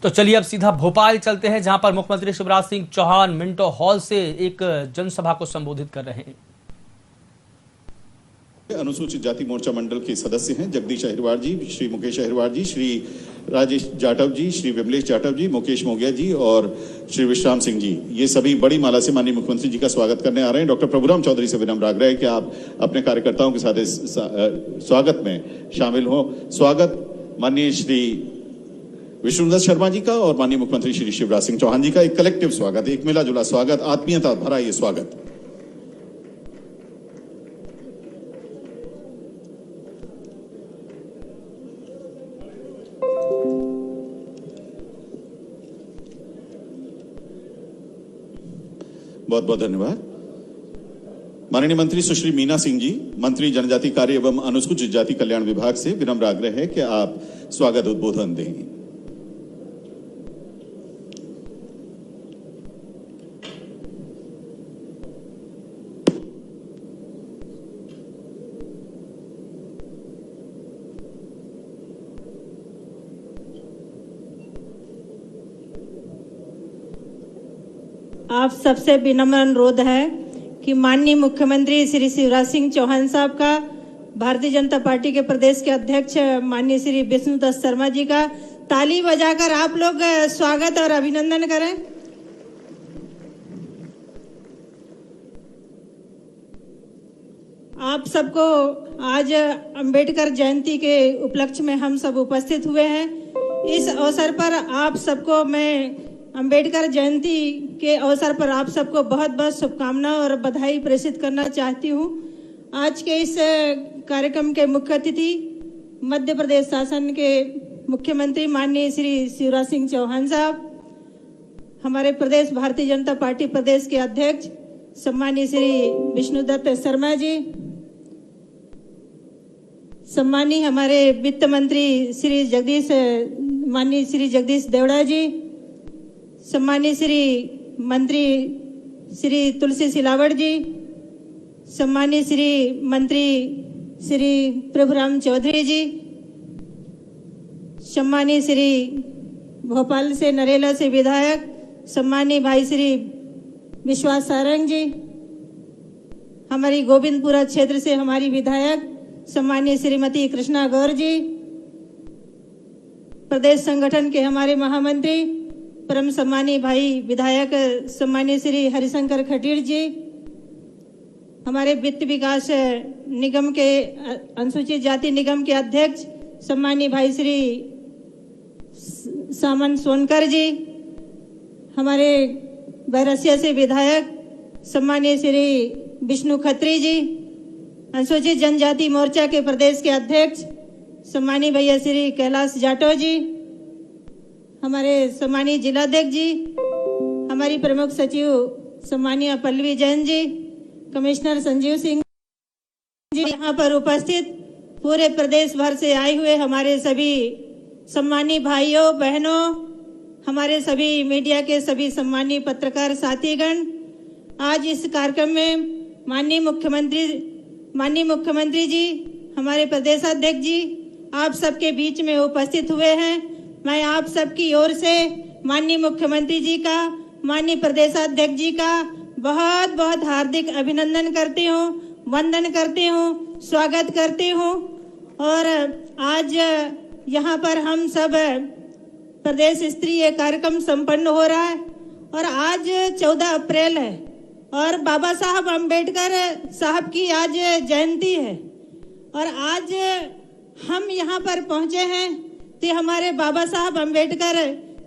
तो चलिए अब सीधा भोपाल चलते हैं, जहां पर मुख्यमंत्री शिवराज सिंह चौहान मिंटो हॉल से एक जनसभा को संबोधित कर रहे हैं। अनुसूचित जाति मोर्चा मंडल के सदस्य हैं जगदीश अहिरवार जी, श्री मुकेश अहिरवार जी, श्री राजेश जाटव जी, श्री विमलेश जाटव जी, मुकेश मोगिया जी और श्री विश्राम सिंह जी। ये सभी बड़ी माला से माननीय मुख्यमंत्री जी का स्वागत करने आ रहे हैं। डॉक्टर प्रभुराम चौधरी से विनम्र आग्रह है कि आप अपने कार्यकर्ताओं के साथ इस स्वागत में शामिल हों। स्वागत माननीय श्री विष्णुदत्त शर्मा जी का और माननीय मुख्यमंत्री श्री शिवराज सिंह चौहान जी का एक कलेक्टिव स्वागत, एक मिला जुला स्वागत, आत्मीयता भरा ये स्वागत। बहुत बहुत धन्यवाद। माननीय मंत्री सुश्री मीना सिंह जी, मंत्री जनजाति कार्य एवं अनुसूचित जाति कल्याण विभाग से विनम्र आग्रह है कि आप स्वागत उद्बोधन दें। आप सबसे विनम्र अनुरोध है कि माननीय मुख्यमंत्री श्री शिवराज सिंह चौहान साहब का, भारतीय जनता पार्टी के प्रदेश के अध्यक्ष माननीय श्री विष्णुदत्त शर्मा जी का ताली बजाकर आप लोग स्वागत और अभिनंदन करें। आप सबको आज अंबेडकर जयंती के उपलक्ष्य में हम सब उपस्थित हुए हैं। इस अवसर पर आप सबको मैं अंबेडकर जयंती के अवसर पर आप सबको बहुत बहुत शुभकामनाएं और बधाई प्रेषित करना चाहती हूं। आज के इस कार्यक्रम के मुख्य अतिथि मध्य प्रदेश शासन के मुख्यमंत्री माननीय श्री शिवराज सिंह चौहान साहब, हमारे प्रदेश भारतीय जनता पार्टी प्रदेश के अध्यक्ष सम्मानीय श्री विष्णुदत्त शर्मा जी, सम्मानीय हमारे वित्त मंत्री माननीय श्री जगदीश देवड़ा जी, सम्मानीय श्री मंत्री श्री तुलसी सिलावट जी, सम्मानीय श्री मंत्री श्री प्रभुराम चौधरी जी, सम्मानीय श्री भोपाल से नरेला से विधायक सम्मानीय भाई श्री विश्वास सारंग जी, हमारी गोविंदपुरा क्षेत्र से हमारी विधायक सम्मानीय श्रीमती कृष्णा गौर जी, प्रदेश संगठन के हमारे महामंत्री परम सम्मानीय भाई विधायक सम्मानीय श्री हरिशंकर खटीर जी, हमारे वित्त विकास निगम के अनुसूचित जाति निगम के अध्यक्ष सम्मानीय भाई श्री सामन सोनकर जी, हमारे बैरसिया से विधायक सम्मानीय श्री विष्णु खत्री जी, अनुसूचित जनजाति मोर्चा के प्रदेश के अध्यक्ष सम्मानीय भैया श्री कैलाश जाटव जी, हमारे सम्मानीय जिलाध्यक्ष जी, हमारी प्रमुख सचिव सम्मानीय पल्लवी जैन जी, कमिश्नर संजीव सिंह जी, यहाँ पर उपस्थित पूरे प्रदेश भर से आए हुए हमारे सभी सम्मानीय भाइयों बहनों, हमारे सभी मीडिया के सभी सम्मानीय पत्रकार साथीगण, आज इस कार्यक्रम में माननीय मुख्यमंत्री जी, हमारे प्रदेशाध्यक्ष जी आप सबके बीच में उपस्थित हुए हैं। मैं आप सबकी ओर से माननीय मुख्यमंत्री जी का, माननीय प्रदेशाध्यक्ष जी का बहुत बहुत हार्दिक अभिनंदन करती हूँ, वंदन करती हूँ, स्वागत करती हूँ। और आज यहाँ पर हम सब प्रदेश स्तरीय कार्यक्रम संपन्न हो रहा है और आज 14 अप्रैल है और बाबा साहब अंबेडकर साहब की आज जयंती है और आज हम यहाँ पर पहुँचे हैं तो हमारे बाबा साहब अंबेडकर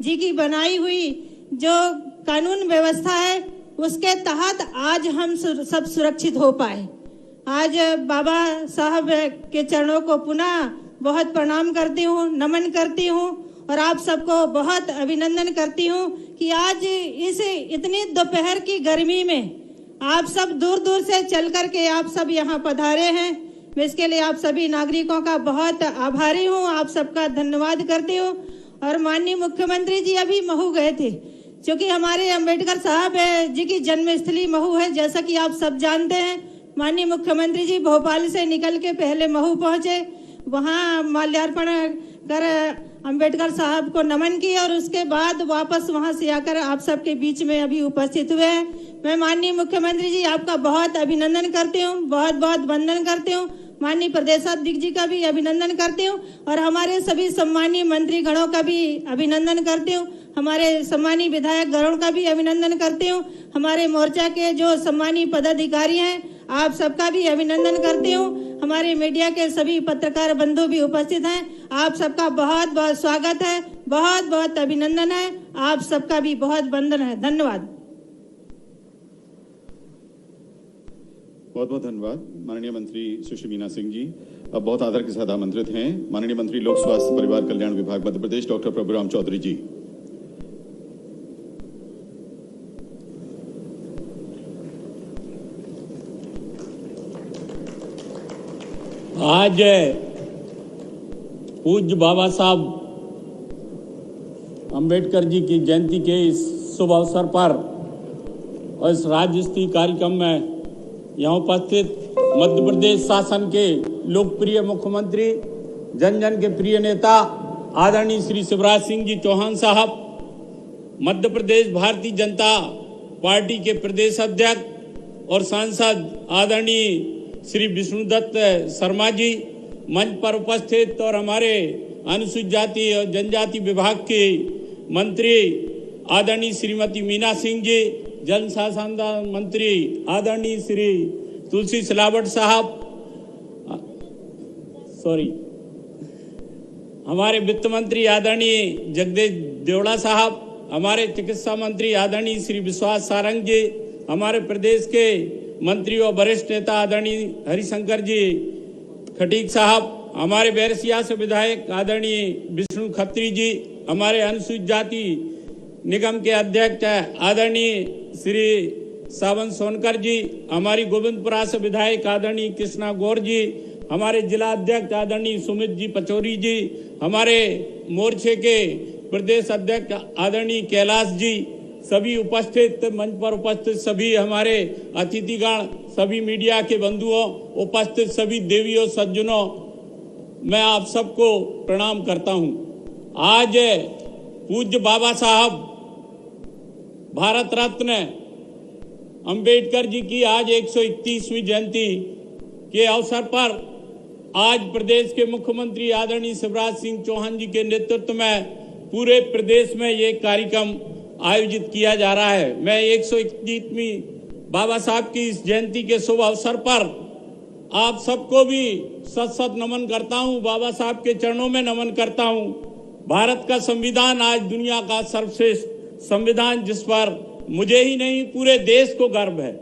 जी की बनाई हुई जो कानून व्यवस्था है उसके तहत आज हम सब सुरक्षित हो पाए। आज बाबा साहब के चरणों को पुनः बहुत प्रणाम करती हूँ, नमन करती हूँ और आप सबको बहुत अभिनंदन करती हूँ कि आज इस इतनी दोपहर की गर्मी में आप सब दूर दूर से चल करके आप सब यहाँ पधारे हैं। मैं इसके लिए आप सभी नागरिकों का बहुत आभारी हूँ, आप सबका धन्यवाद करती हूँ। और माननीय मुख्यमंत्री जी अभी महू गए थे, क्योंकि हमारे अंबेडकर साहब जी की जन्मस्थली महू है, जैसा कि आप सब जानते हैं। माननीय मुख्यमंत्री जी भोपाल से निकल के पहले महू पहुंचे, वहां माल्यार्पण कर अंबेडकर साहब को नमन किया और उसके बाद वापस वहां से आकर आप सबके बीच में अभी उपस्थित हुए हैं। मैं माननीय मुख्यमंत्री जी आपका बहुत अभिनंदन करती हूँ, बहुत बहुत वंदन करती हूँ। माननीय प्रदेशाध्यक्ष जी का भी अभिनंदन करती हूँ और हमारे सभी सम्मानीय मंत्री गणों का भी अभिनंदन करती हूँ। हमारे सम्मानीय विधायक गणों का भी अभिनंदन करती हूँ। हमारे मोर्चा के जो सम्मानीय पदाधिकारी हैं आप सबका भी अभिनंदन करती हूँ। हमारे मीडिया के सभी पत्रकार बंधु भी उपस्थित हैं। आप सबका बहुत बहुत स्वागत है, बहुत बहुत अभिनंदन है। आप सबका भी बहुत वंदन है। धन्यवाद। बहुत बहुत धन्यवाद माननीय मंत्री सुश्री मीना सिंह जी। अब बहुत आदर के साथ आमंत्रित हैं माननीय मंत्री लोक स्वास्थ्य परिवार कल्याण विभाग मध्य प्रदेश डॉक्टर प्रभुराम चौधरी जी। आज पूज्य बाबा साहब अंबेडकर जी की जयंती के इस शुभ अवसर पर और इस राज्य स्तरीय कार्यक्रम में यहाँ उपस्थित मध्य प्रदेश शासन के लोकप्रिय मुख्यमंत्री, जन जन के प्रिय नेता आदरणीय श्री शिवराज सिंह जी चौहान साहब, मध्य प्रदेश भारतीय जनता पार्टी के प्रदेश अध्यक्ष और सांसद आदरणीय श्री विष्णुदत्त शर्मा जी, मंच पर उपस्थित और हमारे अनुसूचित जाति और जनजाति विभाग के मंत्री आदरणीय श्रीमती मीना सिंह जी, जन शासन मंत्री आदरणीय श्री तुलसी सिलावट साहब, हमारे वित्त मंत्री आदरणीय जगदीश देवड़ा साहब, हमारे चिकित्सा मंत्री आदरणीय श्री विश्वास सारंग जी, हमारे प्रदेश के मंत्री और वरिष्ठ नेता आदरणीय हरिशंकर जी खटीक साहब, हमारे बैरसिया से विधायक आदरणीय विष्णु खत्री जी, हमारे अनुसूचित जाति निगम के अध्यक्ष आदरणीय श्री सावन सोनकर जी, हमारी गोविंदपुरा से विधायक आदरणीय कृष्णा गौर जी, हमारे जिला अध्यक्ष आदरणीय सुमित जी पचौरी जी, हमारे मोर्चे के प्रदेश अध्यक्ष आदरणीय कैलाश जी, सभी उपस्थित मंच पर उपस्थित सभी हमारे अतिथिगण, सभी मीडिया के बंधुओं, उपस्थित सभी देवियों सज्जनों, मैं आप सबको प्रणाम करता हूं। आज पूज्य बाबा साहब भारत रत्न अंबेडकर जी की आज 131वीं जयंती के अवसर पर आज प्रदेश के मुख्यमंत्री आदरणीय शिवराज सिंह चौहान जी के नेतृत्व में पूरे प्रदेश में ये कार्यक्रम आयोजित किया जा रहा है। मैं 131वीं बाबा साहब की इस जयंती के शुभ अवसर पर आप सबको भी सत सत नमन करता हूं, बाबा साहब के चरणों में नमन करता हूं। भारत का संविधान आज दुनिया का सर्वश्रेष्ठ संविधान, जिस पर मुझे ही नहीं पूरे देश को गर्व है।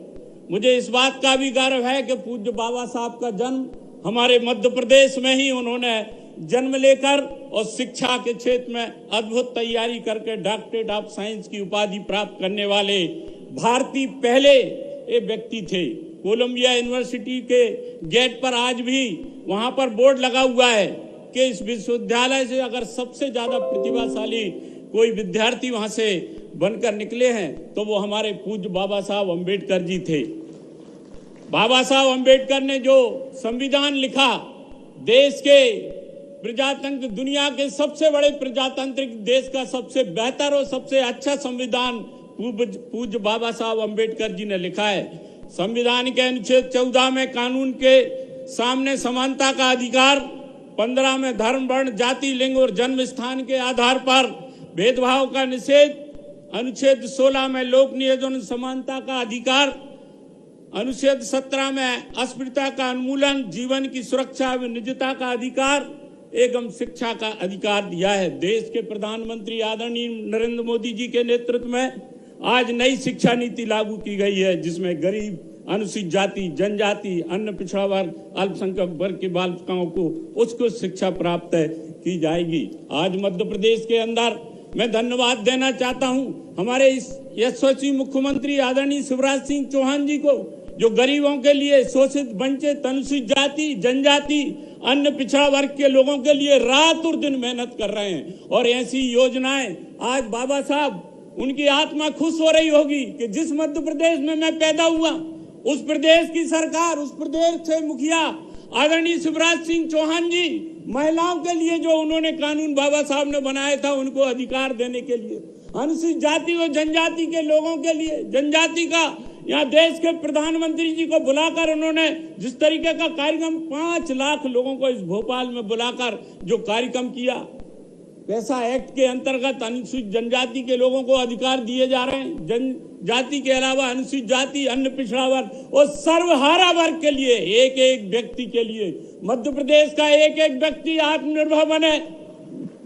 मुझे इस बात का भी गर्व है कि पूज्य बाबा साहब का जन्म हमारे मध्य प्रदेश में ही उन्होंने जन्म लेकर और शिक्षा के क्षेत्र में अद्भुत तैयारी करके डॉक्टरेट ऑफ साइंस की उपाधि प्राप्त करने वाले भारतीय पहले एक व्यक्ति थे। कोलंबिया यूनिवर्सिटी के गेट पर आज भी वहां पर बोर्ड लगा हुआ है कि इस विश्वविद्यालय से अगर सबसे ज्यादा प्रतिभाशाली कोई विद्यार्थी वहां से बनकर निकले हैं तो वो हमारे पूज्य बाबा साहब अंबेडकर जी थे। बाबा साहब अंबेडकर ने जो संविधान लिखा, देश के प्रजातंत्र, दुनिया के सबसे बड़े प्रजातांत्रिक देश का सबसे बेहतर और सबसे अच्छा संविधान पूज्य बाबा साहब अंबेडकर जी ने लिखा है। संविधान के अनुच्छेद 14 में कानून के सामने समानता का अधिकार, 15 में धर्म, वर्ण, जाति, लिंग और जन्म स्थान के आधार पर भेदभाव का निषेध, अनुच्छेद 16 में लोक नियोजन समानता का अधिकार, अनुच्छेद 17 में अस्पृश्यता का उन्मूलन, जीवन की सुरक्षा व निजता का अधिकार एवं शिक्षा का अधिकार दिया है। देश के प्रधानमंत्री आदरणीय नरेंद्र मोदी जी के नेतृत्व में आज नई शिक्षा नीति लागू की गई है, जिसमें गरीब, अनुसूचित जाति, जनजाति, अन्य पिछड़ा वर्ग, अल्पसंख्यक वर्ग के बालिकाओं को उत्कृष्ट शिक्षा प्राप्त की जाएगी। आज मध्य प्रदेश के अंदर मैं धन्यवाद देना चाहता हूं हमारे इस यशस्वी मुख्यमंत्री आदरणीय शिवराज सिंह चौहान जी को, जो गरीबों के लिए, शोषित, वंचित, अनुसूचित जाति, जनजाति, अन्य पिछड़ा वर्ग के लोगों के लिए रात और दिन मेहनत कर रहे हैं। और ऐसी योजनाएं आज बाबा साहब, उनकी आत्मा खुश हो रही होगी कि जिस मध्य प्रदेश में मैं पैदा हुआ, उस प्रदेश की सरकार, उस प्रदेश के मुखिया आदरणीय शिवराज सिंह चौहान जी महिलाओं के लिए जो उन्होंने कानून बाबा साहब ने बनाया था उनको अधिकार देने के लिए, अनुसूचित जाति और जनजाति के लोगों के लिए, जनजाति का यहाँ देश के प्रधानमंत्री जी को बुलाकर उन्होंने जिस तरीके का कार्यक्रम 5 लाख लोगों को इस भोपाल में बुलाकर जो कार्यक्रम किया, पैसा एक्ट के अंतर्गत अनुसूचित जनजाति के लोगों को अधिकार दिए जा रहे हैं। जनजाति के अलावा अनुसूचित जाति, अन्य पिछड़ा वर्ग और सर्वहारा वर्ग के लिए एक एक व्यक्ति के लिए मध्य प्रदेश का एक एक व्यक्ति आत्मनिर्भर बने।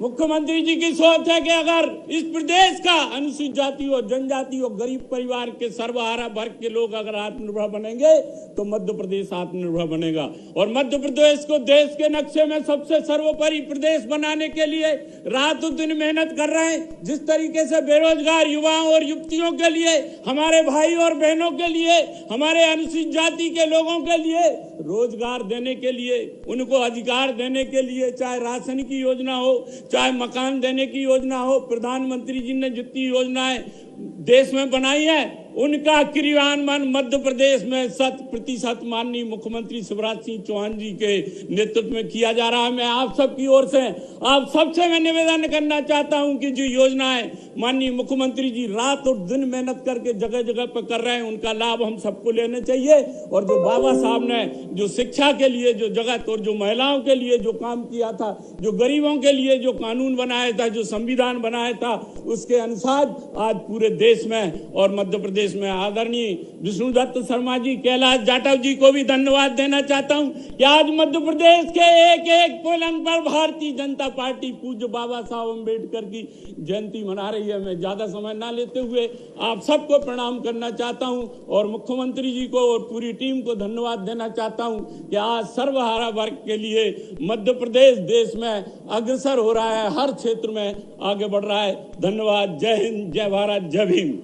मुख्यमंत्री जी की सोच है कि अगर इस प्रदेश का अनुसूचित जाति और जनजाति और गरीब परिवार के सर्वहारा वर्ग के लोग अगर आत्मनिर्भर बनेंगे तो मध्य प्रदेश आत्मनिर्भर बनेगा। और मध्य प्रदेश को देश के नक्शे में सबसे सर्वोपरि प्रदेश बनाने के लिए रातों दिन मेहनत कर रहे हैं। जिस तरीके से बेरोजगार युवाओं और युवतियों के लिए, हमारे भाई और बहनों के लिए, हमारे अनुसूचित जाति के लोगों के लिए रोजगार देने के लिए, उनको अधिकार देने के लिए, चाहे राशन की योजना हो, चाहे मकान देने की योजना हो, प्रधानमंत्री जी ने जितनी योजनाएं देश में बनाई है उनका क्रियान्वयन मध्य प्रदेश में 100% माननीय मुख्यमंत्री शिवराज सिंह चौहान जी के नेतृत्व में किया जा रहा है। मैं आप सबकी ओर से आप सबसे मैं निवेदन करना चाहता हूं कि जो योजनाएं माननीय मुख्यमंत्री जी रात और दिन मेहनत करके जगह जगह पर कर रहे हैं उनका लाभ हम सबको लेना चाहिए। और जो बाबा साहब ने जो शिक्षा के लिए जो जगत और जो महिलाओं के लिए जो काम किया था, जो गरीबों के लिए जो कानून बनाया था, जो संविधान बनाया था, उसके अनुसार आज पूरे देश में और मध्य प्रदेश में आदरणीय विष्णुदत्त शर्मा जी, कैलाश जाटव जी को भी धन्यवाद देना चाहता हूं कि आज मध्य प्रदेश के एक एक पलंग पर भारतीय जनता पार्टी पूज्य बाबा साहब अम्बेडकर की जयंती मना रही है। मैं ज्यादा समय ना लेते हुए आप सबको प्रणाम करना चाहता हूं और मुख्यमंत्री जी को और पूरी टीम को धन्यवाद देना चाहता हूं कि आज सर्वहारा वर्ग के लिए मध्य प्रदेश देश में अग्रसर हो रहा है, हर क्षेत्र में आगे बढ़ रहा है। धन्यवाद। जय हिंद, जय भारत, जय भीम।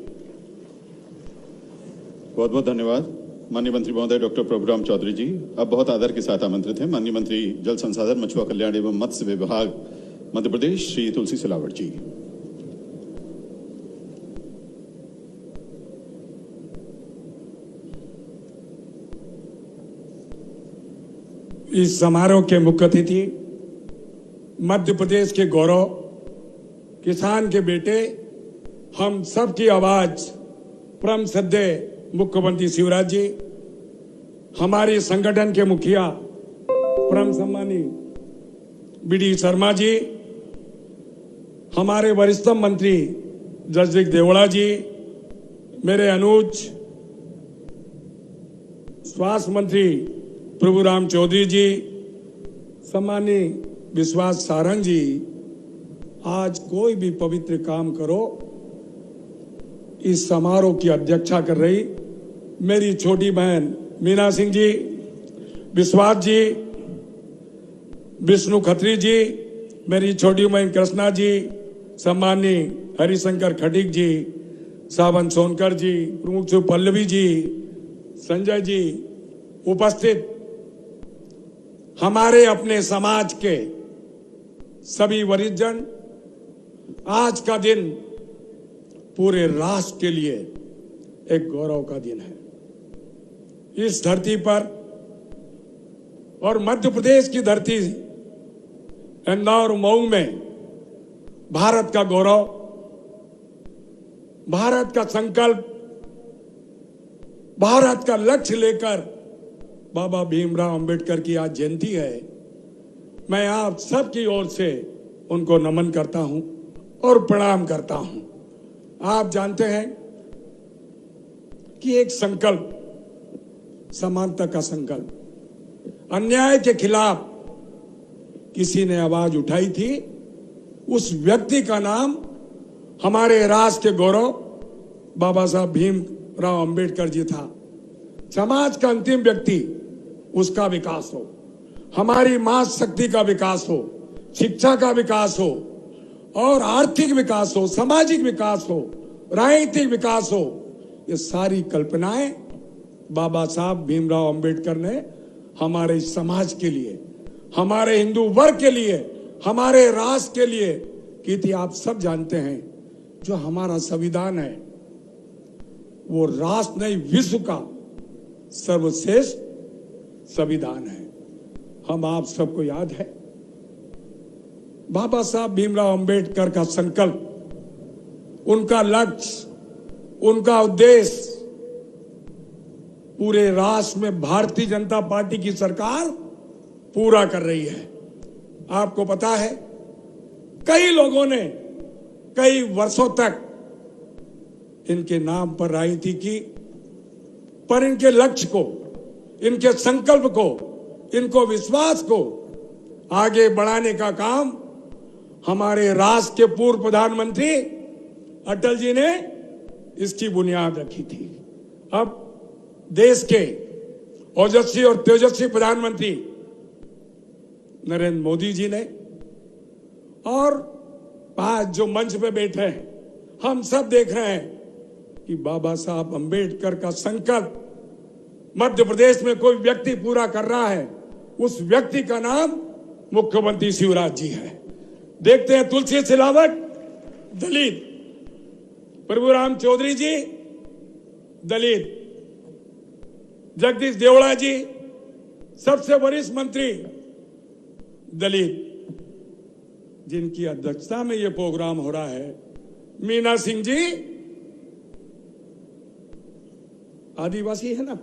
बहुत बहुत धन्यवाद माननीय मंत्री महोदय डॉक्टर प्रभुराम चौधरी जी। अब बहुत आदर के साथ आमंत्रित हैं माननीय मंत्री जल संसाधन, मछुआ कल्याण एवं मत्स्य विभाग मध्य प्रदेश श्री तुलसी सिलावट जी। इस समारोह के मुख्य अतिथि मध्य प्रदेश के गौरव, किसान के बेटे, हम सबकी आवाज परम श्रद्धेय मुख्यमंत्री शिवराज जी, हमारे संगठन के मुखिया परम सम्मानीय बीडी शर्मा जी, हमारे वरिष्ठ मंत्री जसवीर देवड़ा जी, मेरे अनुज स्वास्थ्य मंत्री प्रभुराम चौधरी जी, सम्मानीय विश्वास सारंग जी। आज कोई भी पवित्र काम करो, इस समारोह की अध्यक्षता कर रही मेरी छोटी बहन मीना सिंह जी, विश्वास जी, विष्णु खत्री जी, मेरी छोटी बहन कृष्णा जी, सम्मानीय हरिशंकर खटीक जी, सावन सोनकर जी, प्रमुख पल्लवी जी, संजय जी, उपस्थित हमारे अपने समाज के सभी वरिष्ठ जन, आज का दिन पूरे राष्ट्र के लिए एक गौरव का दिन है। इस धरती पर और मध्य प्रदेश की धरती इंदौर मऊ में भारत का गौरव, भारत का संकल्प, भारत का लक्ष्य लेकर बाबा भीमराव अंबेडकर की आज जयंती है। मैं आप सबकी ओर से उनको नमन करता हूं और प्रणाम करता हूं। आप जानते हैं कि एक संकल्प, समानता का संकल्प, अन्याय के खिलाफ किसी ने आवाज उठाई थी, उस व्यक्ति का नाम हमारे राष्ट्र के गौरव बाबा साहब भीमराव अंबेडकर जी था। समाज का अंतिम व्यक्ति, उसका विकास हो, हमारी मां शक्ति का विकास हो, शिक्षा का विकास हो और आर्थिक विकास हो, सामाजिक विकास हो, राजनीतिक विकास हो, ये सारी कल्पनाएं बाबा साहब भीमराव अंबेडकर ने हमारे समाज के लिए, हमारे हिंदू वर्ग के लिए, हमारे राष्ट्र के लिए की थी। आप सब जानते हैं जो हमारा संविधान है वो राष्ट्र नहीं विश्व का सर्वश्रेष्ठ संविधान है। हम आप सबको याद है बाबा साहब भीमराव अंबेडकर का संकल्प, उनका लक्ष्य, उनका उद्देश्य पूरे राष्ट्र में भारतीय जनता पार्टी की सरकार पूरा कर रही है। आपको पता है, कई लोगों ने कई वर्षों तक इनके नाम पर राजनीति की, पर इनके लक्ष्य को, इनके संकल्प को, इनको विश्वास को आगे बढ़ाने का काम हमारे राष्ट्र के पूर्व प्रधानमंत्री अटल जी ने इसकी बुनियाद रखी थी। अब देश के ओजस्वी और तेजस्वी प्रधानमंत्री नरेंद्र मोदी जी ने, और आज जो मंच पे बैठे हैं, हम सब देख रहे हैं कि बाबा साहब अंबेडकर का संकल्प मध्य प्रदेश में कोई व्यक्ति पूरा कर रहा है। उस व्यक्ति का नाम मुख्यमंत्री शिवराज जी है। देखते हैं, तुलसी सिलावट दलित, प्रभुराम चौधरी जी दलित, जगदीश देवड़ा जी सबसे वरिष्ठ मंत्री दलित, जिनकी अध्यक्षता में यह प्रोग्राम हो रहा है, मीना सिंह जी आदिवासी है ना।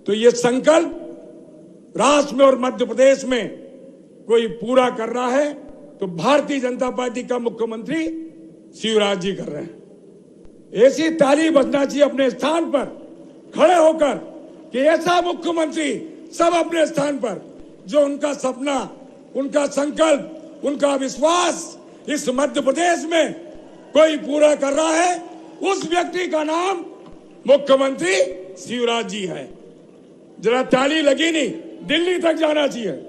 तो ये संकल्प राष्ट्र में और मध्य प्रदेश में कोई पूरा कर रहा है तो भारतीय जनता पार्टी का मुख्यमंत्री शिवराज जी कर रहे हैं। ऐसी ताली बजना चाहिए अपने स्थान पर खड़े होकर कि ऐसा मुख्यमंत्री सब अपने स्थान पर, जो उनका सपना, उनका संकल्प, उनका विश्वास इस मध्य प्रदेश में कोई पूरा कर रहा है, उस व्यक्ति का नाम मुख्यमंत्री शिवराज जी है। जरा ताली लगी नहीं, दिल्ली तक जाना चाहिए।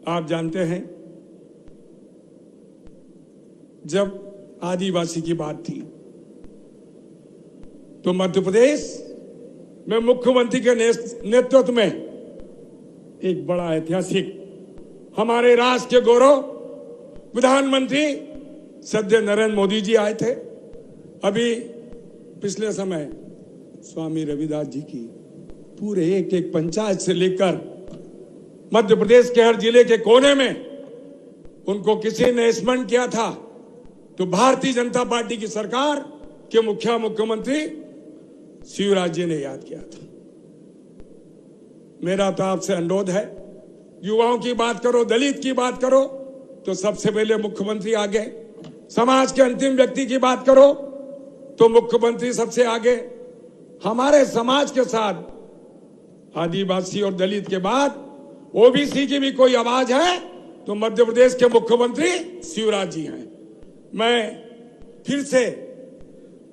आप जानते हैं, जब आदिवासी की बात थी तो मध्य प्रदेश में मुख्यमंत्री के नेतृत्व में एक बड़ा ऐतिहासिक, हमारे राष्ट्र के गौरव प्रधानमंत्री सद्य नरेंद्र मोदी जी आए थे। अभी पिछले समय स्वामी रविदास जी की पूरे एक एक पंचायत से लेकर मध्य प्रदेश के हर जिले के कोने में उनको किसी ने स्मरण किया था, तो भारतीय जनता पार्टी की सरकार के मुख्यमंत्री शिवराज जी ने याद किया था। मेरा तो आपसे अनुरोध है, युवाओं की बात करो, दलित की बात करो तो सबसे पहले मुख्यमंत्री आगे, समाज के अंतिम व्यक्ति की बात करो तो मुख्यमंत्री सबसे आगे। हमारे समाज के साथ आदिवासी और दलित के बाद ओबीसी की भी कोई आवाज है तो मध्य प्रदेश के मुख्यमंत्री शिवराज जी हैं। मैं फिर से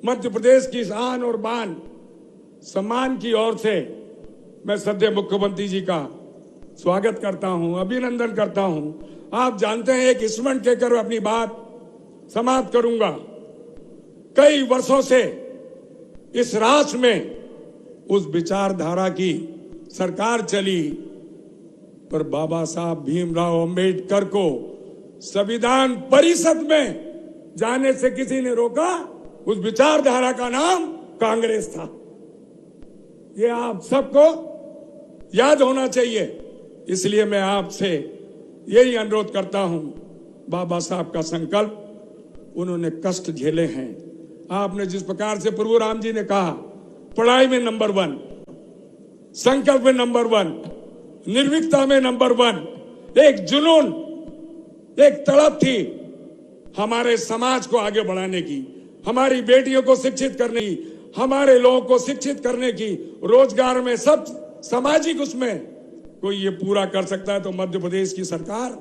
मध्य प्रदेश की शान और बान, सम्मान की ओर से मैं सद्य मुख्यमंत्री जी का स्वागत करता हूं, अभिनंदन करता हूं। आप जानते हैं, एक स्मरण कहकर अपनी बात समाप्त करूंगा। कई वर्षों से इस राष्ट्र में उस विचारधारा की सरकार चली, पर बाबा साहब भीमराव अंबेडकर को संविधान परिषद में जाने से किसी ने रोका? उस विचारधारा का नाम कांग्रेस था। ये आप सबको याद होना चाहिए। इसलिए मैं आपसे यही अनुरोध करता हूं, बाबा साहब का संकल्प, उन्होंने कष्ट झेले हैं। आपने जिस प्रकार से प्रभु राम जी ने कहा, पढ़ाई में नंबर 1, संकल्प में नंबर 1, निर्भीकता में नंबर 1, एक जुनून, एक तड़प थी हमारे समाज को आगे बढ़ाने की, हमारी बेटियों को शिक्षित करने की, हमारे लोगों को शिक्षित करने की, रोजगार में सब सामाजिक उसमें कोई ये पूरा कर सकता है तो मध्य प्रदेश की सरकार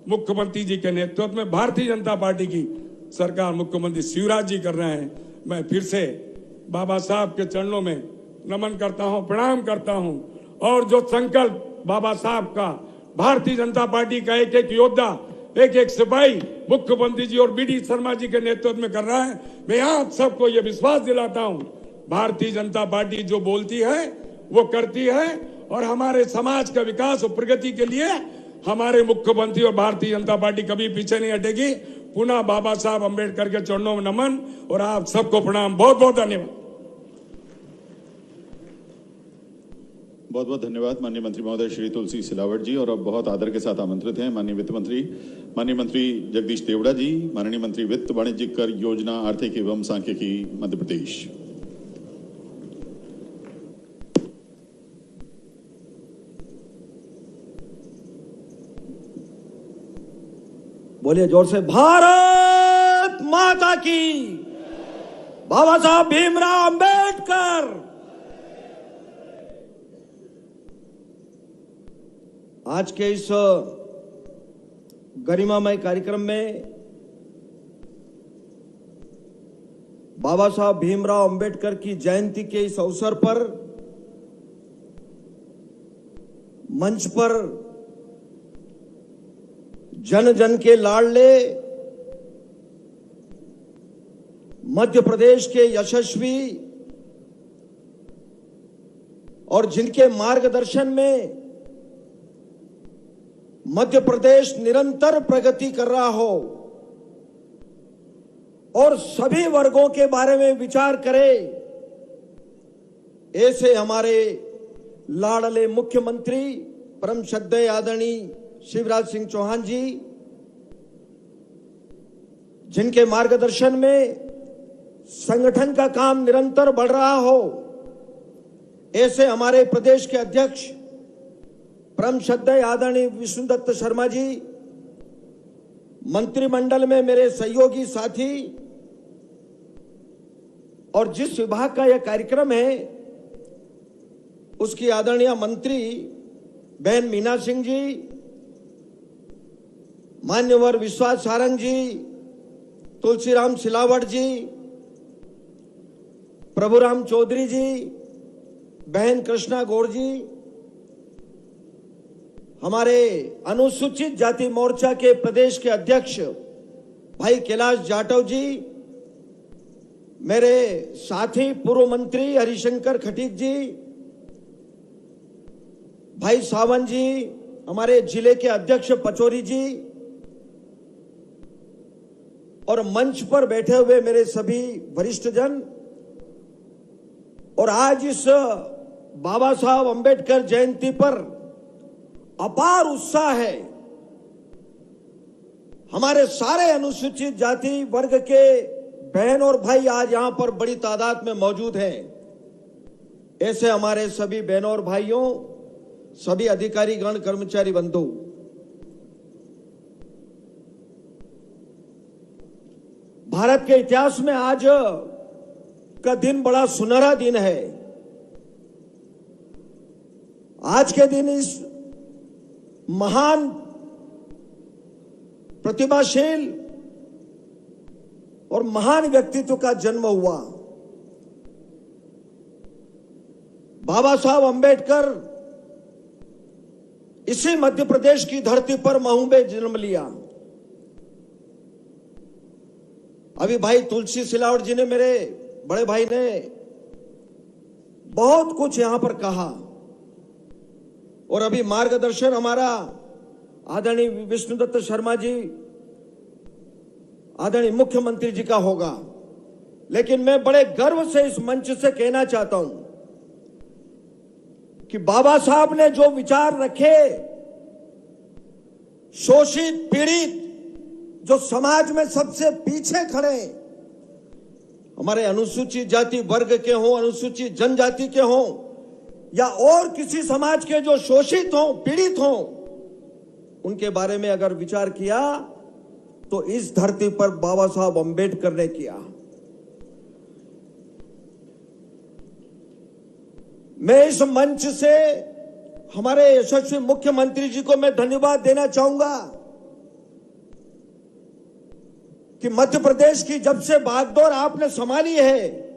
मुख्यमंत्री जी के नेतृत्व में भारतीय जनता पार्टी की सरकार मुख्यमंत्री शिवराज जी कर रहे हैं। मैं फिर से बाबा साहब के चरणों में नमन करता हूं, प्रणाम करता हूं। और जो संकल्प बाबा साहब का, भारतीय जनता पार्टी का एक एक योद्धा, एक एक सिपाही मुख्यमंत्री जी और बीडी शर्मा जी के नेतृत्व में कर रहा है, मैं आप सबको यह विश्वास दिलाता हूं, भारतीय जनता पार्टी जो बोलती है वो करती है। और हमारे समाज का विकास और प्रगति के लिए हमारे मुख्यमंत्री और भारतीय जनता पार्टी कभी पीछे नहीं हटेगी। पुनः बाबा साहब अंबेडकर के चरणों में नमन और आप सबको प्रणाम। बहुत बहुत धन्यवाद। बहुत बहुत धन्यवाद माननीय मंत्री महोदय श्री तुलसी सिलावट जी। और अब बहुत आदर के साथ आमंत्रित हैं माननीय वित्त मंत्री माननीय मंत्री जगदीश देवड़ा जी, माननीय मंत्री वित्त वाणिज्यिक कर योजना आर्थिक एवं सांख्यिकी मध्य प्रदेश। बोलिए जोर से, भारत माता की, बाबा साहब भीमराव अंबेडकर। आज के इस गरिमामय कार्यक्रम में बाबा साहब भीमराव अंबेडकर की जयंती के इस अवसर पर मंच पर जन जन के लाडले मध्य प्रदेश के यशस्वी और जिनके मार्गदर्शन में मध्य प्रदेश निरंतर प्रगति कर रहा हो और सभी वर्गों के बारे में विचार करे, ऐसे हमारे लाडले मुख्यमंत्री परम श्रद्धेय आदरणीय शिवराज सिंह चौहान जी, जिनके मार्गदर्शन में संगठन का काम निरंतर बढ़ रहा हो, ऐसे हमारे प्रदेश के अध्यक्ष परम श्रद्धेय आदरणीय विष्णुदत्त शर्मा जी, मंत्रिमंडल में मेरे सहयोगी साथी और जिस विभाग का यह कार्यक्रम है उसकी आदरणीय मंत्री बहन मीना सिंह जी, मान्यवर विश्वास सारंग जी, तुलसीराम सिलावट जी, प्रभुराम चौधरी जी, बहन कृष्णा गौड़ जी, हमारे अनुसूचित जाति मोर्चा के प्रदेश के अध्यक्ष भाई कैलाश जाटव जी, मेरे साथी पूर्व मंत्री हरिशंकर खटीक जी, भाई सावंत जी, हमारे जिले के अध्यक्ष पचौरी जी और मंच पर बैठे हुए मेरे सभी वरिष्ठ जन। और आज इस बाबा साहब अंबेडकर जयंती पर अपार उत्साह है। हमारे सारे अनुसूचित जाति वर्ग के बहन और भाई आज यहां पर बड़ी तादाद में मौजूद हैं। ऐसे हमारे सभी बहनों और भाइयों, सभी अधिकारी गण, कर्मचारी बंधु, भारत के इतिहास में आज का दिन बड़ा सुनहरा दिन है। आज के दिन इस महान प्रतिभाशील और महान व्यक्तित्व का जन्म हुआ। बाबा साहब अंबेडकर इसी मध्य प्रदेश की धरती पर महू में जन्म लिया। अभी भाई तुलसी सिलावट जी ने, मेरे बड़े भाई ने बहुत कुछ यहां पर कहा और अभी मार्गदर्शन हमारा आदरणीय विष्णुदत्त शर्मा जी, आदरणीय मुख्यमंत्री जी का होगा। लेकिन मैं बड़े गर्व से इस मंच से कहना चाहता हूं कि बाबा साहब ने जो विचार रखे, शोषित पीड़ित, जो समाज में सबसे पीछे खड़े, हमारे अनुसूचित जाति वर्ग के हों, अनुसूचित जनजाति के हों या और किसी समाज के जो शोषित हों, पीड़ित हों, उनके बारे में अगर विचार किया तो इस धरती पर बाबा साहब अंबेडकर ने किया। मैं इस मंच से हमारे यशस्वी मुख्यमंत्री जी को मैं धन्यवाद देना चाहूंगा कि मध्य प्रदेश की जब से बागडोर आपने संभाली है,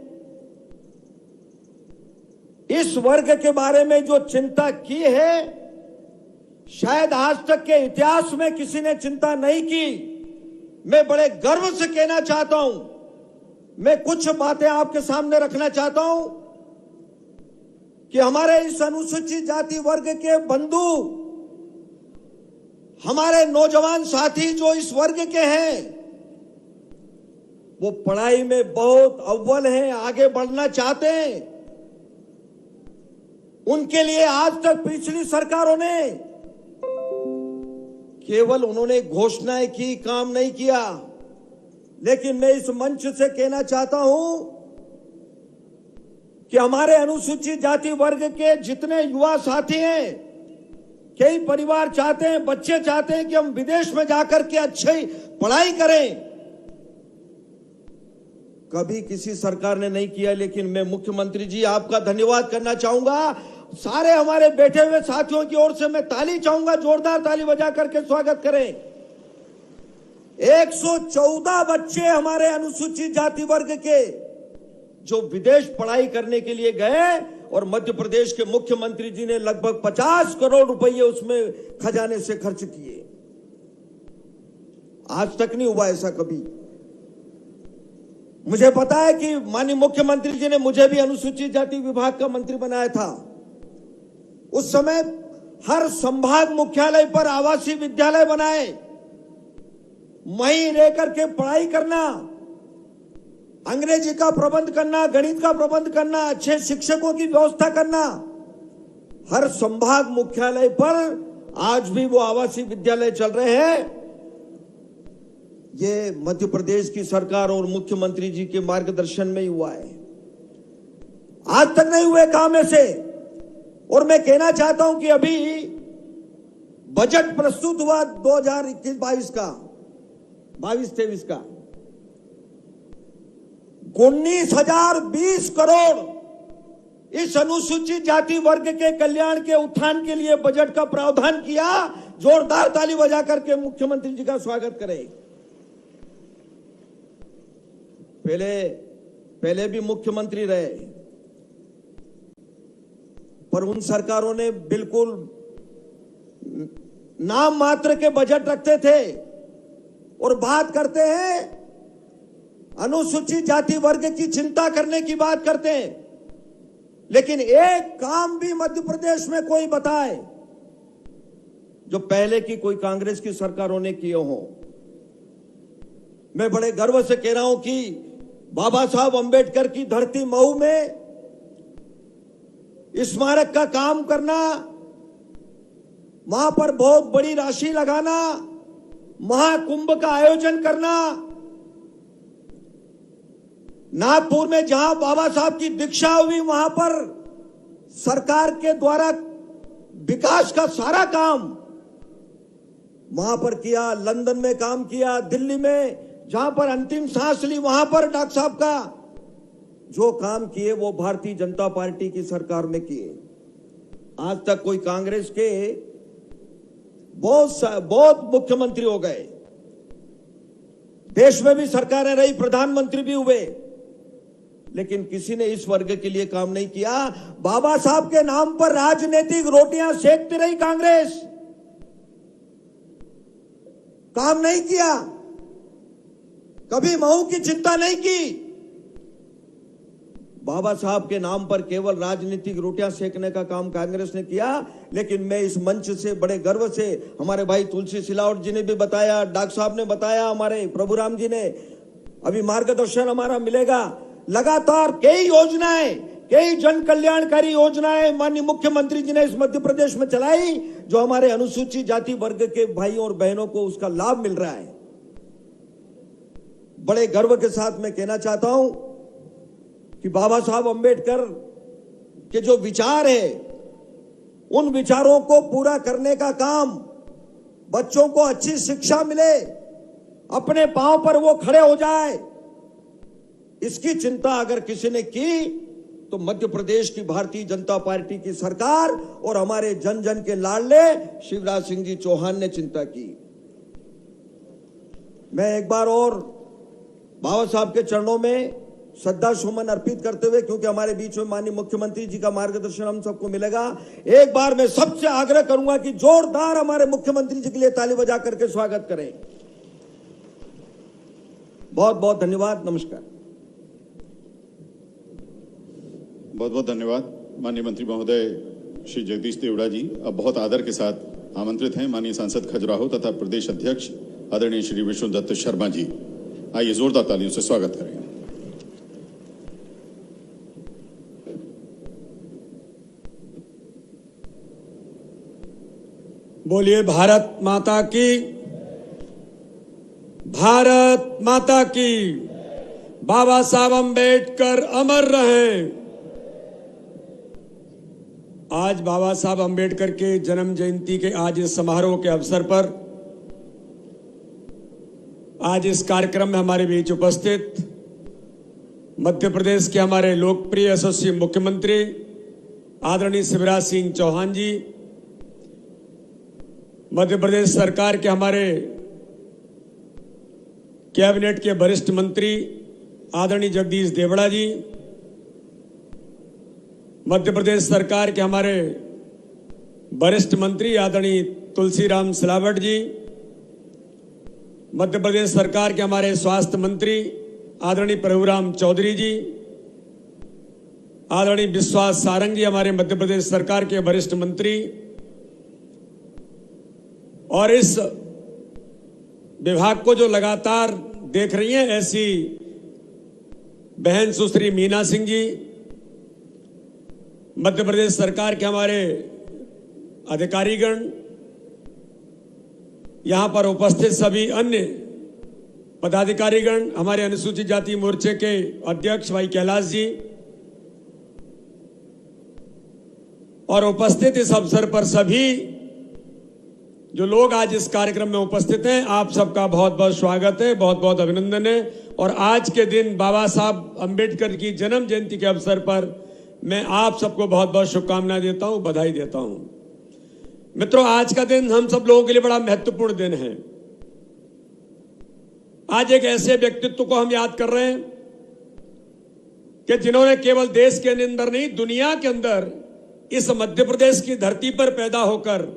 इस वर्ग के बारे में जो चिंता की है, शायद आज तक के इतिहास में किसी ने चिंता नहीं की। मैं बड़े गर्व से कहना चाहता हूं, मैं कुछ बातें आपके सामने रखना चाहता हूं कि हमारे इस अनुसूचित जाति वर्ग के बंधु, हमारे नौजवान साथी जो इस वर्ग के हैं, वो पढ़ाई में बहुत अव्वल हैं, आगे बढ़ना चाहते हैं, उनके लिए आज तक पिछली सरकारों ने केवल उन्होंने घोषणाएं की, काम नहीं किया। लेकिन मैं इस मंच से कहना चाहता हूं कि हमारे अनुसूचित जाति वर्ग के जितने युवा साथी हैं, कई परिवार चाहते हैं, बच्चे चाहते हैं कि हम विदेश में जाकर के अच्छी पढ़ाई करें। कभी किसी सरकार ने नहीं किया, लेकिन मैं मुख्यमंत्री जी आपका धन्यवाद करना चाहूंगा। सारे हमारे बैठे हुए साथियों की ओर से मैं ताली चाहूंगा, जोरदार ताली बजा करके स्वागत करें। 114 बच्चे हमारे अनुसूचित जाति वर्ग के जो विदेश पढ़ाई करने के लिए गए और मध्य प्रदेश के मुख्यमंत्री जी ने लगभग 50 करोड़ रुपए उसमें खजाने से खर्च किए। आज तक नहीं हुआ ऐसा कभी। मुझे पता है कि माननीय मुख्यमंत्री जी ने मुझे भी अनुसूचित जाति विभाग का मंत्री बनाया था। उस समय हर संभाग मुख्यालय पर आवासीय विद्यालय बनाए, वहीं रह करके पढ़ाई करना, अंग्रेजी का प्रबंध करना, गणित का प्रबंध करना, अच्छे शिक्षकों की व्यवस्था करना। हर संभाग मुख्यालय पर आज भी वो आवासीय विद्यालय चल रहे हैं। ये मध्य प्रदेश की सरकार और मुख्यमंत्री जी के मार्गदर्शन में ही हुआ है। आज तक नहीं हुए काम ऐसे। और मैं कहना चाहता हूं कि अभी बजट प्रस्तुत हुआ 2021-22 का, 22-23 का 19,020 करोड़ इस अनुसूचित जाति वर्ग के कल्याण के उत्थान के लिए बजट का प्रावधान किया। जोरदार ताली बजा करके मुख्यमंत्री जी का स्वागत करें। पहले भी मुख्यमंत्री रहे, पर उन सरकारों ने बिल्कुल नाम मात्र के बजट रखते थे और बात करते हैं अनुसूचित जाति वर्ग की चिंता करने की बात करते हैं, लेकिन एक काम भी मध्य प्रदेश में कोई बताए जो पहले की कोई कांग्रेस की सरकारों ने किए हों। मैं बड़े गर्व से कह रहा हूं कि बाबा साहब अंबेडकर की धरती मऊ में स्मारक का काम करना, वहां पर बहुत बड़ी राशि लगाना, महाकुंभ का आयोजन करना, नागपुर में जहां बाबा साहब की दीक्षा हुई वहां पर सरकार के द्वारा विकास का सारा काम वहां पर किया, लंदन में काम किया, दिल्ली में जहां पर अंतिम सांस ली वहां पर डॉक्टर साहब का जो काम किए वो भारतीय जनता पार्टी की सरकार में किए। आज तक कोई कांग्रेस के बहुत मुख्यमंत्री हो गए, देश में भी सरकारें रही, प्रधानमंत्री भी हुए, लेकिन किसी ने इस वर्ग के लिए काम नहीं किया। बाबा साहब के नाम पर राजनीतिक रोटियां सेकती रही कांग्रेस, काम नहीं किया, कभी मऊ की चिंता नहीं की। बाबा साहब के नाम पर केवल राजनीतिक रोटियां सेकने का काम कांग्रेस ने किया। लेकिन मैं इस मंच से बड़े गर्व से, हमारे भाई तुलसी सिलावट जी ने भी बताया, डॉक्टर साहब ने बताया, हमारे प्रभुराम जी ने, अभी मार्गदर्शन हमारा मिलेगा। लगातार कई योजनाएं, कई जन कल्याणकारी योजनाएं माननीय मुख्यमंत्री जी ने इस मध्य प्रदेश में चलाई, जो हमारे अनुसूचित जाति वर्ग के भाइयों और बहनों को उसका लाभ मिल रहा है। बड़े गर्व के साथ मैं कहना चाहता हूं कि बाबा साहब अंबेडकर के जो विचार है, उन विचारों को पूरा करने का काम, बच्चों को अच्छी शिक्षा मिले, अपने पांव पर वो खड़े हो जाए, इसकी चिंता अगर किसी ने की तो मध्य प्रदेश की भारतीय जनता पार्टी की सरकार और हमारे जन जन के लाडले शिवराज सिंह जी चौहान ने चिंता की। मैं एक बार और बाबा साहब के चरणों में श्रद्धा सुमन अर्पित करते हुए, क्योंकि हमारे बीच में माननीय मुख्यमंत्री जी का मार्गदर्शन हम सबको मिलेगा, एक बार मैं सबसे आग्रह करूंगा कि जोरदार हमारे मुख्यमंत्री जी के लिए ताली बजा करके स्वागत करें। बहुत बहुत धन्यवाद, नमस्कार। बहुत बहुत धन्यवाद माननीय मंत्री महोदय श्री जगदीश देवड़ा जी। अब बहुत आदर के साथ आमंत्रित हैं माननीय सांसद खजुराहो तथा प्रदेश अध्यक्ष आदरणीय श्री विष्णुदत्त शर्मा जी। आइए जोरदार तालियों से स्वागत करें। बोलिए भारत माता की, भारत माता की। बाबा साहब अंबेडकर अमर रहें। आज बाबा साहब अंबेडकर के जन्म जयंती के आज इस समारोह के अवसर पर आज इस कार्यक्रम में हमारे बीच उपस्थित मध्य प्रदेश के हमारे लोकप्रिय यशस्वी मुख्यमंत्री आदरणीय शिवराज सिंह चौहान जी, मध्य प्रदेश सरकार के हमारे कैबिनेट के वरिष्ठ मंत्री आदरणीय जगदीश देवड़ा जी, मध्य प्रदेश सरकार के हमारे वरिष्ठ मंत्री आदरणीय तुलसीराम सिलावट जी, मध्य प्रदेश सरकार के हमारे स्वास्थ्य मंत्री आदरणीय प्रभुराम चौधरी जी, आदरणीय विश्वास सारंग जी, हमारे मध्य प्रदेश सरकार के वरिष्ठ मंत्री, और इस विभाग को जो लगातार देख रही हैं ऐसी बहन सुश्री मीना सिंह जी, मध्य प्रदेश सरकार के हमारे अधिकारीगण, यहां पर उपस्थित सभी अन्य पदाधिकारीगण, हमारे अनुसूचित जाति मोर्चे के अध्यक्ष भाई कैलाश जी, और उपस्थित इस अवसर पर सभी जो लोग आज इस कार्यक्रम में उपस्थित हैं, आप सबका बहुत बहुत स्वागत है, बहुत बहुत अभिनंदन है। और आज के दिन बाबा साहब अंबेडकर की जन्म जयंती के अवसर पर मैं आप सबको बहुत बहुत शुभकामनाएं देता हूं, बधाई देता हूं। मित्रों, आज का दिन हम सब लोगों के लिए बड़ा महत्वपूर्ण दिन है। आज एक ऐसे व्यक्तित्व को हम याद कर रहे हैं कि जिन्होंने केवल देश के अंदर नहीं, दुनिया के अंदर इस मध्य प्रदेश की धरती पर पैदा होकर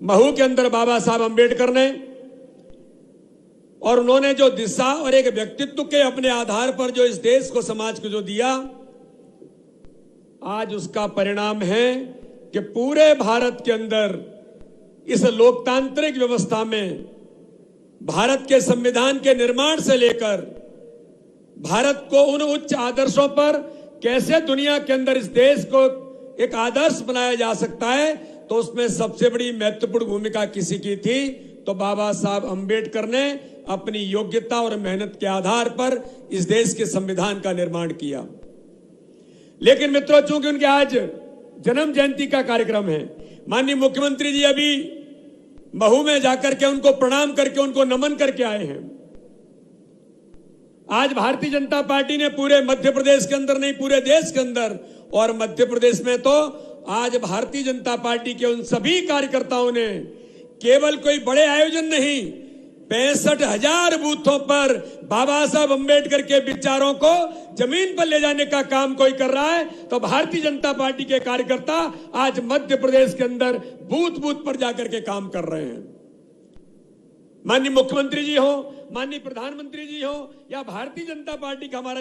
महू के अंदर बाबा साहब अंबेडकर ने, और उन्होंने जो दिशा और एक व्यक्तित्व के अपने आधार पर जो इस देश को, समाज को जो दिया, आज उसका परिणाम है कि पूरे भारत के अंदर इस लोकतांत्रिक व्यवस्था में भारत के संविधान के निर्माण से लेकर भारत को उन उच्च आदर्शों पर कैसे दुनिया के अंदर इस देश को एक आदर्श बनाया जा सकता है, तो उसमें सबसे बड़ी महत्वपूर्ण भूमिका किसी की थी, तो बाबा साहब अंबेडकर ने अपनी योग्यता और मेहनत के आधार पर इस देश के संविधान का निर्माण किया। लेकिन मित्रों, चूंकि उनके आज जन्म जयंती का कार्यक्रम है, माननीय मुख्यमंत्री जी अभी महू में जाकर के उनको प्रणाम करके, उनको नमन करके आए हैं। आज भारतीय जनता पार्टी ने पूरे मध्य प्रदेश के अंदर नहीं, पूरे देश के अंदर, और मध्य प्रदेश में तो आज भारतीय जनता पार्टी के उन सभी कार्यकर्ताओं ने केवल कोई बड़े आयोजन नहीं, 65,000 बूथों पर बाबा साहब अंबेडकर के विचारों को जमीन पर ले जाने का काम कोई कर रहा है, तो भारतीय जनता पार्टी के कार्यकर्ता आज मध्य प्रदेश के अंदर बूथ बूथ पर जाकर के काम कर रहे हैं। माननीय मुख्यमंत्री जी हो, माननीय प्रधानमंत्री जी हो, या भारतीय जनता पार्टी का हमारा